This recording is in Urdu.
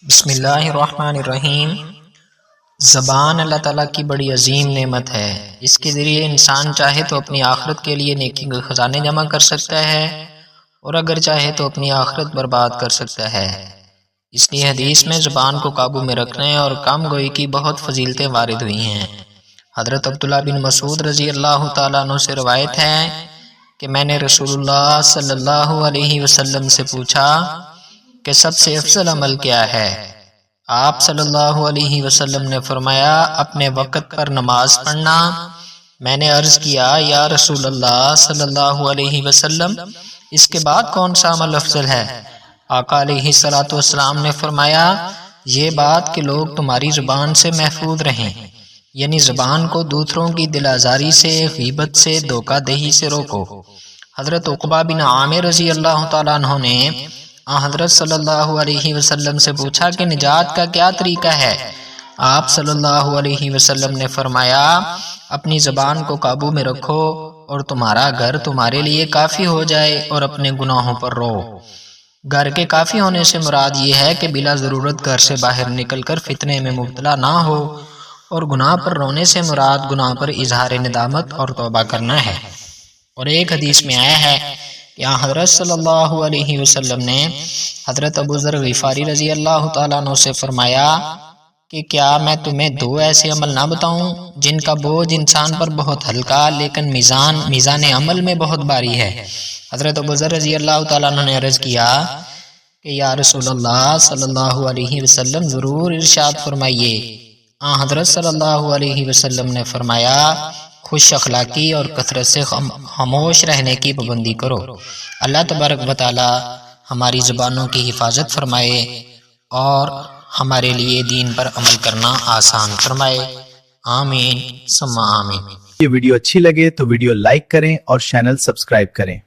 بسم اللہ الرحمن الرحیم۔ زبان اللہ تعالیٰ کی بڑی عظیم نعمت ہے۔ اس کے ذریعے انسان چاہے تو اپنی آخرت کے لیے نیکی کے خزانے جمع کر سکتا ہے اور اگر چاہے تو اپنی آخرت برباد کر سکتا ہے۔ اس لیے حدیث میں زبان کو قابو میں رکھنے اور کم گوئی کی بہت فضیلتیں وارد ہوئی ہیں۔ حضرت عبداللہ بن مسعود رضی اللہ تعالیٰ عنہ سے روایت ہے کہ میں نے رسول اللہ صلی اللہ علیہ وسلم سے پوچھا کہ سب سے افضل عمل کیا ہے؟ آپ صلی اللہ علیہ وسلم نے فرمایا اپنے وقت پر نماز پڑھنا۔ میں نے عرض کیا یا رسول اللہ صلی اللہ علیہ وسلم اس کے بعد کون سا عمل افضل ہے؟ آقا علیہ الصلوۃ والسلام نے فرمایا یہ بات کہ لوگ تمہاری زبان سے محفوظ رہیں، یعنی زبان کو دوسروں کی دل آزاری سے، غیبت سے، دھوکہ دہی سے روکو۔ حضرت عقبہ بن عامر رضی اللہ تعالیٰ عنہ نے حضرت صلی اللہ علیہ وسلم سے پوچھا کہ نجات کا کیا طریقہ ہے؟ آپ صلی اللہ علیہ وسلم نے فرمایا اپنی زبان کو قابو میں رکھو اور تمہارا گھر تمہارے لیے کافی ہو جائے اور اپنے گناہوں پر رو۔ گھر کے کافی ہونے سے مراد یہ ہے کہ بلا ضرورت گھر سے باہر نکل کر فتنے میں مبتلا نہ ہو، اور گناہ پر رونے سے مراد گناہ پر اظہار ندامت اور توبہ کرنا ہے۔ اور ایک حدیث میں آیا ہے کہ حضرت صلی اللہ علیہ وسلم نے حضرت ابو ذر غفاری رضی اللہ تعالیٰ عنہ سے فرمایا کہ کیا میں تمہیں دو ایسے عمل نہ بتاؤں جن کا بوجھ انسان پر بہت ہلکا لیکن میزان عمل میں بہت بھاری ہے؟ حضرت ابو ذر رضی اللہ تعالیٰ عنہ نے عرض کیا کہ یا رسول اللہ صلی اللہ علیہ وسلم ضرور ارشاد فرمائیے۔ حضرت صلی اللہ علیہ وسلم نے فرمایا خوش اخلاقی اور کثرت سے خاموش رہنے کی پابندی کرو۔ اللہ تبارک و تعالی ہماری زبانوں کی حفاظت فرمائے اور ہمارے لیے دین پر عمل کرنا آسان فرمائے۔ آمین ثم آمین۔ یہ ویڈیو اچھی لگے تو ویڈیو لائک کریں اور چینل سبسکرائب کریں۔